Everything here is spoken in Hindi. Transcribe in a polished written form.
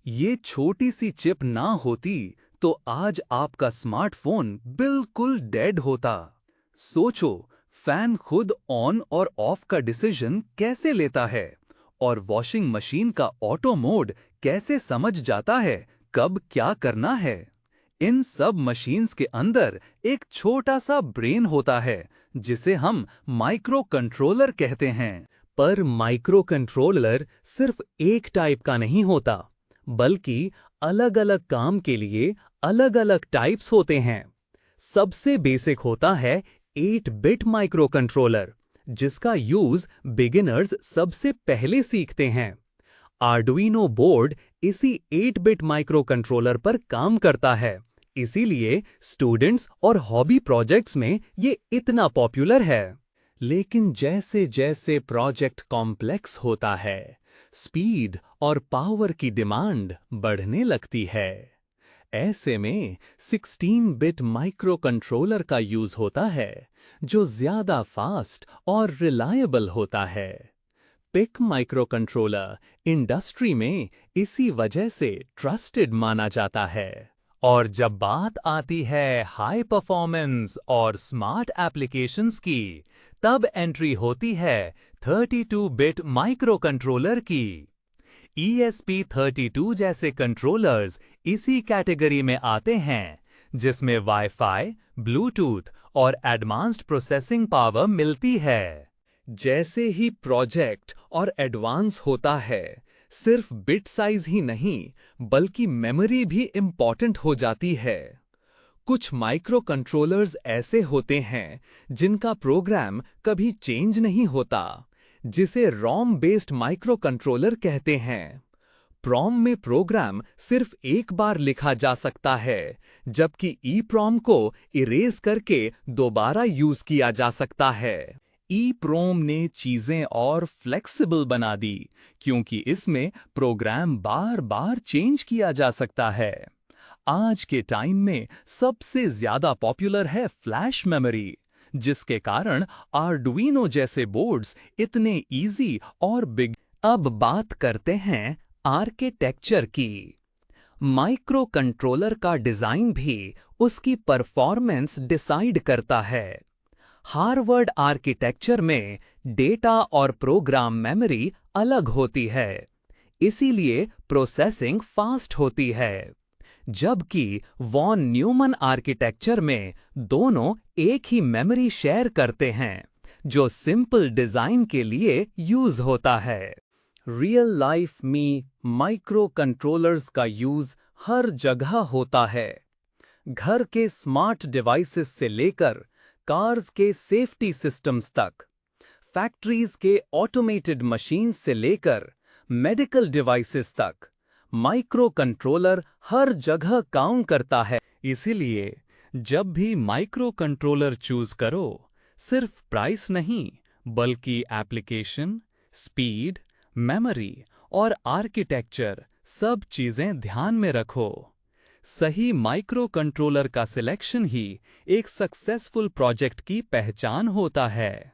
ये छोटी सी चिप ना होती तो आज आपका स्मार्टफोन बिल्कुल डेड होता। सोचो, फैन खुद ऑन और ऑफ का डिसीजन कैसे लेता है, और वॉशिंग मशीन का ऑटो मोड कैसे समझ जाता है कब क्या करना है। इन सब मशीन्स के अंदर एक छोटा सा ब्रेन होता है जिसे हम माइक्रो कंट्रोलर कहते हैं। पर माइक्रो कंट्रोलर सिर्फ एक टाइप का नहीं होता, बल्कि अलग-अलग काम के लिए अलग-अलग टाइप्स होते हैं। सबसे बेसिक होता है 8 बिट माइक्रो कंट्रोलर, जिसका यूज बिगिनर्स सबसे पहले सीखते हैं। आर्डुइनो बोर्ड इसी 8 बिट माइक्रो कंट्रोलर पर काम करता है, इसीलिए स्टूडेंट्स और हॉबी प्रोजेक्ट्स में ये इतना पॉपुलर है। लेकिन जैसे जैसे प्रोजेक्ट कॉम्प्लेक्स होता है, स्पीड और पावर की डिमांड बढ़ने लगती है। ऐसे में 16 बिट माइक्रो कंट्रोलर का यूज होता है, जो ज्यादा फास्ट और रिलायबल होता है। पिक माइक्रो कंट्रोलर इंडस्ट्री में इसी वजह से ट्रस्टेड माना जाता है। और जब बात आती है हाई परफॉर्मेंस और स्मार्ट एप्लीकेशंस की, तब एंट्री होती है 32 बिट माइक्रो कंट्रोलर की। ESP32 जैसे कंट्रोलर्स इसी कैटेगरी में आते हैं, जिसमें वाईफाई, ब्लूटूथ और एडवांस्ड प्रोसेसिंग पावर मिलती है। जैसे ही प्रोजेक्ट और एडवांस होता है, सिर्फ बिट साइज ही नहीं बल्कि मेमोरी भी इंपॉर्टेंट हो जाती है। कुछ माइक्रो कंट्रोलर्स ऐसे होते हैं जिनका प्रोग्राम कभी चेंज नहीं होता, जिसे रॉम बेस्ड माइक्रो कंट्रोलर कहते हैं। प्रॉम में प्रोग्राम सिर्फ एक बार लिखा जा सकता है, जबकि ईप्रॉम को इरेज करके दोबारा यूज किया जा सकता है। ईप्रोम ने चीजें और फ्लेक्सिबल बना दी, क्योंकि इसमें प्रोग्राम बार बार चेंज किया जा सकता है। आज के टाइम में सबसे ज्यादा पॉपुलर है फ्लैश मेमोरी, जिसके कारण आर्डुइनो जैसे बोर्ड्स इतने इजी और बिग। अब बात करते हैं आर्किटेक्चर की। माइक्रो कंट्रोलर का डिजाइन भी उसकी परफॉर्मेंस डिसाइड करता है। हार्वर्ड आर्किटेक्चर में डेटा और प्रोग्राम मेमोरी अलग होती है, इसीलिए प्रोसेसिंग फास्ट होती है। जबकि वॉन न्यूमन आर्किटेक्चर में दोनों एक ही मेमोरी शेयर करते हैं, जो सिंपल डिजाइन के लिए यूज होता है। रियल लाइफ में माइक्रो कंट्रोलर्स का यूज हर जगह होता है। घर के स्मार्ट डिवाइसेस से लेकर कार्स के सेफ्टी सिस्टम्स तक, फैक्ट्रीज के ऑटोमेटेड मशीन्स से लेकर मेडिकल डिवाइसेस तक, माइक्रो कंट्रोलर हर जगह काम करता है। इसीलिए जब भी माइक्रो कंट्रोलर चूज करो, सिर्फ प्राइस नहीं बल्कि एप्लीकेशन, स्पीड, मेमोरी और आर्किटेक्चर सब चीजें ध्यान में रखो। सही माइक्रो कंट्रोलर का सिलेक्शन ही एक सक्सेसफुल प्रोजेक्ट की पहचान होता है।